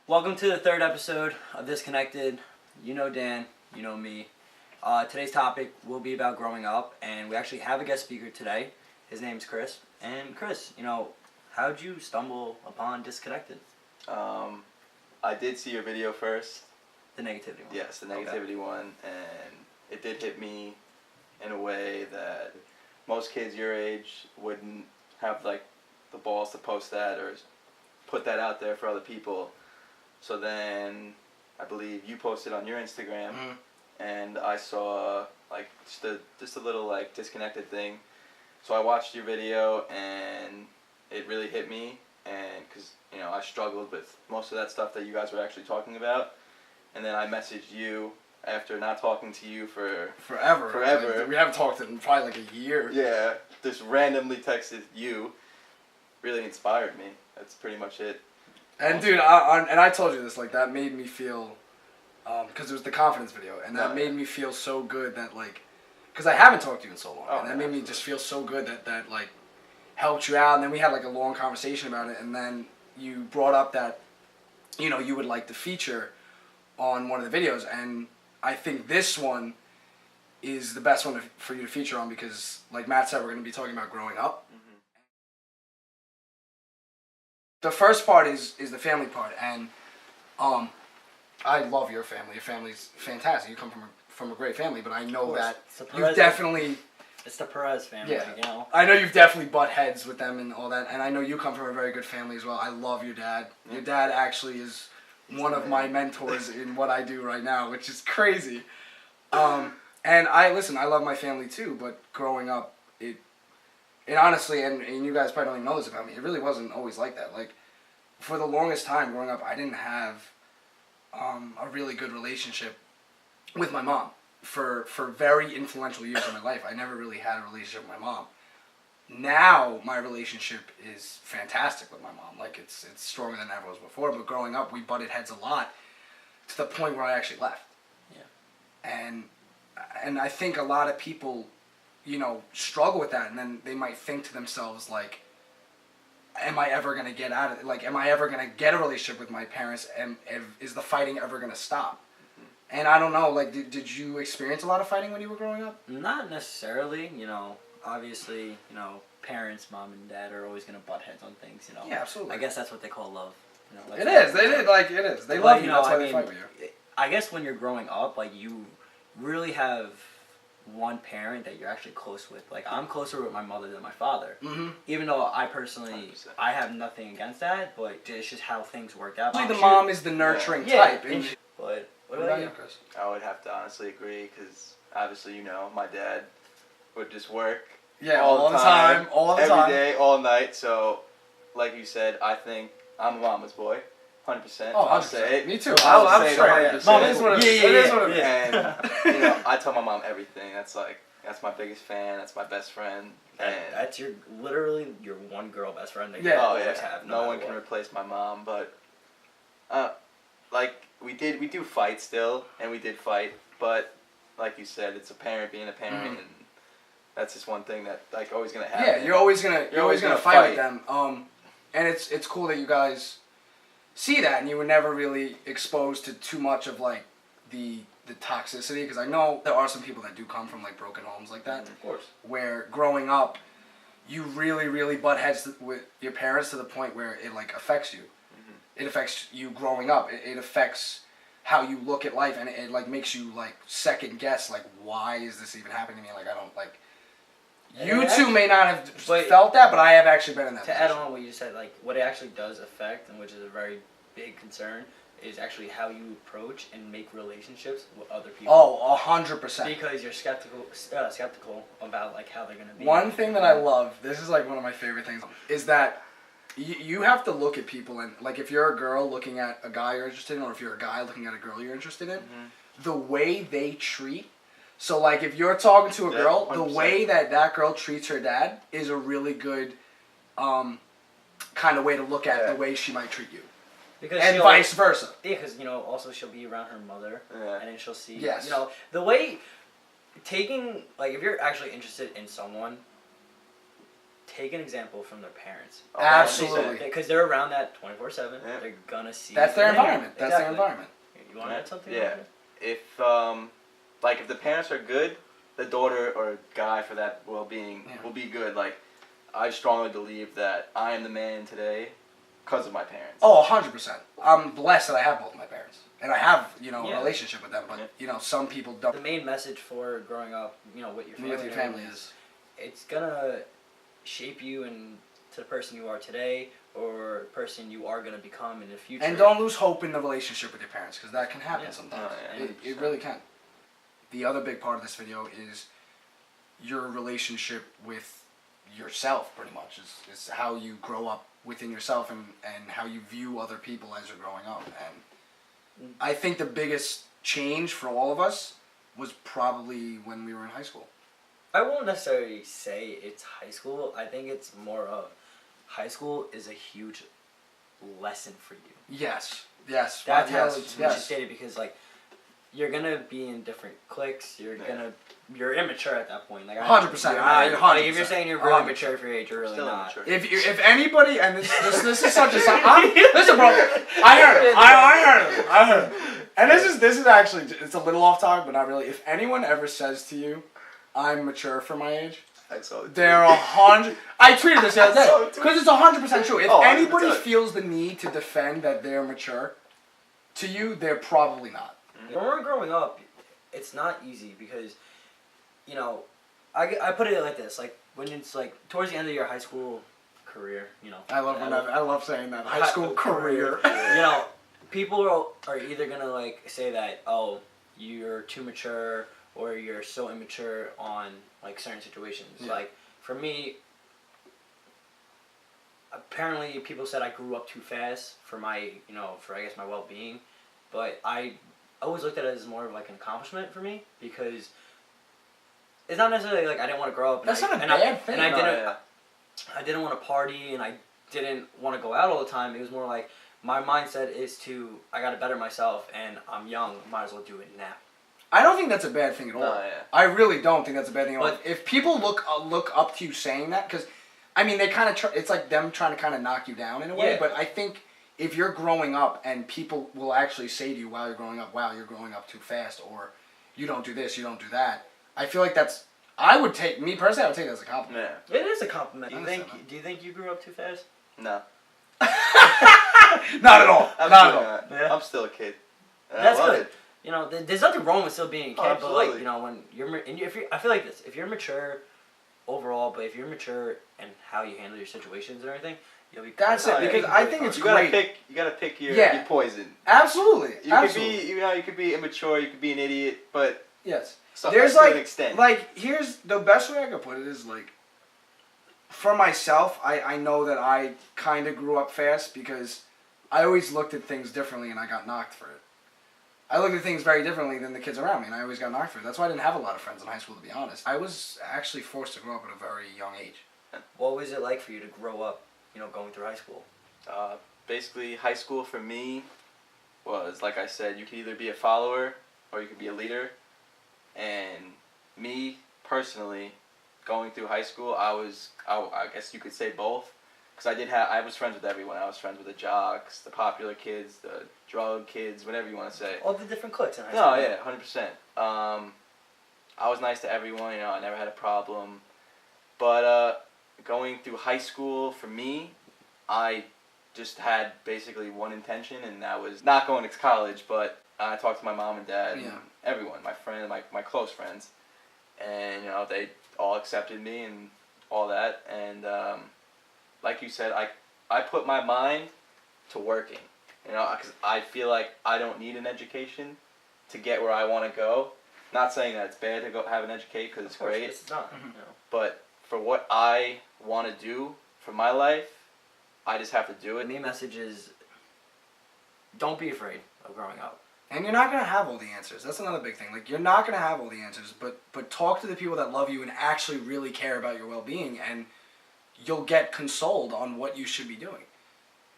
Welcome to the third episode of Disconnected. You know Dan, you know me. Today's topic will be about growing up, and we actually have a guest speaker today. His name's Chris. And Chris, how'd you stumble upon Disconnected? I did see your video first. The negativity one. Yes, the negativity one, and it did hit me in a way that most kids your age wouldn't have the balls to post that or put that out there for other people. So then I believe you posted on your Instagram, and I saw just a little disconnected thing. So I watched your video, and it really hit me, and because I struggled with most of that stuff that you guys were actually talking about, and then I messaged you after not talking to you for forever. We haven't talked in probably a year. Yeah, just randomly texted you. Really inspired me. That's pretty much it. And dude, I told you this, that made me feel, because it was the confidence video, and that made me feel so good that because I haven't talked to you in so long, and that made me just feel so good that helped you out, and then we had a long conversation about it, and then you brought up that, you would like to feature on one of the videos, and I think this one is the best one for you to feature on because, like Matt said, we're going to be talking about growing up. The first part is the family part, and I love your family. Your family's fantastic. You come from a great family, but I know that you've definitely... It's the Perez family, yeah. I know you've definitely butt heads with them and all that, and I know you come from a very good family as well. I love your dad. Your dad actually is one of my mentors in what I do right now, which is crazy. And I love my family too, but growing up, it honestly, and you guys probably don't even know this about me, it really wasn't always like that. For the longest time growing up, I didn't have a really good relationship with my mom. For very influential years of my life, I never really had a relationship with my mom. Now, my relationship is fantastic with my mom. It's stronger than ever was before, but growing up, we butted heads a lot to the point where I actually left. Yeah. And I think a lot of people struggle with that, and then they might think to themselves, am I ever going to get out of it? Am I ever going to get a relationship with my parents, and is the fighting ever going to stop? And I don't know, did you experience a lot of fighting when you were growing up? Not necessarily, obviously, parents, mom and dad are always going to butt heads on things, Yeah, absolutely. I guess that's what they call love. It is. They love you, that's why they fight with you. I guess when you're growing up, you really have one parent that you're actually close with. I'm closer with my mother than my father. Mm-hmm. Even though I personally, 100%. I have nothing against that, but it's just how things work out. The mom is the nurturing type. But what about you, Chris? I would have to honestly agree, because obviously, my dad would just work all the time, every day, all night. So, like you said, I think I'm a mama's boy. 100%. Oh, I'll say it. Me too. I'll say it. Mom is what it is. It is what it is. And I tell my mom everything. That's my biggest fan. That's my best friend. And that's literally your one girl best friend that you always have. No one can replace my mom. But we do fight still, and we did fight. But like you said, it's a parent being a parent, and that's just one thing that always gonna happen. Yeah, you're always gonna fight with them. And it's cool that you guys see that, and you were never really exposed to too much of the toxicity, because I know there are some people that do come from broken homes like that. Of course. Where growing up, you really butt heads with your parents to the point where it affects you. Mm-hmm. It affects you growing up. It affects how you look at life, and it makes you second guess why is this even happening to me? I don't You two may not have felt that, but I have actually been in that position. To add on what you said, what it actually does affect, and which is a very big concern, is actually how you approach and make relationships with other people. Oh, 100%. Because you're skeptical about how they're gonna be. One thing that I love, this is one of my favorite things, is that you have to look at people, and if you're a girl looking at a guy you're interested in, or if you're a guy looking at a girl you're interested in, the way they treat. So if you're talking to a girl, 100%. The way that girl treats her dad is a really good kind of way to look at the way she might treat you. And vice versa. Yeah, because, also she'll be around her mother, and then she'll see, yes. The way, if you're actually interested in someone, take an example from their parents. Oh, Absolutely. Because they're around that 24/7. Yeah. They're gonna see. That's their Yeah, environment. That's their exactly. environment. You want to add something? Yeah. Roger? If like if the parents are good, the daughter or guy for that well-being Yeah. will be good. Like I strongly believe that I am the man today because of my parents. Oh, 100%. I'm blessed that I have both my parents. And I have, a Yeah. relationship with them. But, some people don't. The main message for growing up, with your family, With your family is... it's gonna shape you into the person you are today, or the person you are gonna become in the future. And don't lose hope in the relationship with your parents, because that can happen Yeah. sometimes. Oh, yeah, It really can. The other big part of this video is your relationship with yourself, pretty much. Is how you grow up within yourself and how you view other people as you're growing up. And I think the biggest change for all of us was probably when we were in high school. I won't necessarily say it's high school. I think it's more of high school is a huge lesson for you. Yes. That's yes, how it's yes. stated, because you're gonna be in different cliques. Yeah. You're immature at that point. Like 100%, you're I- not- 100%, like, if you're saying you're really 100%. mature for your age, you're really Still not. immature. If anybody, and this is such a sign. Listen, bro. I heard it. I heard it. And this is actually, it's a little off topic, but not really. If anyone ever says to you, "I'm mature for my age," I saw it. they're 100. I tweeted this the other I saw day it too. because it's 100% true. If Oh, anybody 100%. feels the need to defend that they're mature, to you, they're probably not. When we're growing up, it's not easy because, I put it like this: like when it's like towards the end of your high school career, I love saying that high school career. People are either gonna say that, oh, you're too mature, or you're so immature on certain situations. Yeah. Like for me, apparently people said I grew up too fast for my for I guess my well-being, but I always looked at it as more of an accomplishment for me, because it's not necessarily I didn't want to grow up. That's not a and bad thing. And I No, didn't. yeah. I didn't want to party, and I didn't want to go out all the time. It was more like my mindset is I got to better myself, and I'm young, might as well do it now. I don't think that's a bad thing at all. No, yeah. I really don't think that's a bad thing at all. But- If people look up to you saying that, because, they kind of it's like them trying to kind of knock you down in a way. Yeah. But I think if you're growing up and people will actually say to you while you're growing up, "Wow, you're growing up too fast," or "You don't do this, you don't do that," I feel like me personally, I would take that as a compliment. Yeah. It is a compliment. I Do you think you grew up too fast? No. Not at all. Absolutely Not at all. not. Yeah. I'm still a kid. And That's I love good. it. There's nothing wrong with still being a kid, Oh, but absolutely. when I feel like this: if you're mature overall, but if you're mature in how you handle your situations and everything, you'll be. That's it, you'll be because really I think fine. it's You gotta great. pick. You gotta pick your Yeah. poison. Absolutely. You Absolutely. could be, you could be immature. You could be an idiot, but Yes. there's to an extent. Here's the best way I could put it is for myself, I know that I kind of grew up fast because I always looked at things differently and I got knocked for it. I looked at things very differently than the kids around me, and I always got knocked for it. That's why I didn't have a lot of friends in high school, to be honest. I was actually forced to grow up at a very young age. What was it like for you to grow up, going through high school? Basically, high school for me was, like I said, you could either be a follower or you could be a leader. And me, personally, going through high school, I guess you could say both. Because I was friends with everyone. I was friends with the jocks, the popular kids, the drug kids, whatever you want to say. All the different cliques in high school. No, yeah, 100%. I was nice to everyone, I never had a problem. But going through high school, for me, I just had basically one intention, and that was not going to college, but I talked to my mom and dad and everyone, my friend, my close friends, and, they all accepted me and all that, and like you said, I put my mind to working, because I feel like I don't need an education to get where I want to go. Not saying that it's bad to go have an education, because it's Of course, great, It's not. but for what I want to do for my life, I just have to do The it. main message is, don't be afraid of growing up. And you're not going to have all the answers. That's another big thing. You're not going to have all the answers, but talk to the people that love you and actually really care about your well-being, and you'll get consoled on what you should be doing.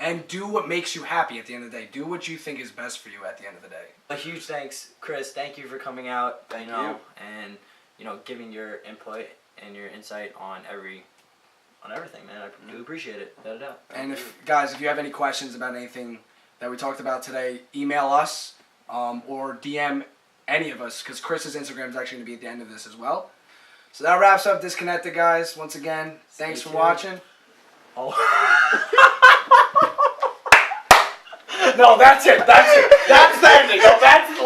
And do what makes you happy at the end of the day. Do what you think is best for you at the end of the day. A huge thanks, Chris. Thank you for coming out. Thank you. And giving your input and your insight on every on everything, man. I do appreciate it. Without a doubt. And if you have any questions about anything that we talked about today, email us or DM any of us, because Chris's Instagram is actually going to be at the end of this as well. So that wraps up Disconnected, guys. Once again, thanks for watching. Oh. No, that's it. That's it. That's the ending. No, that's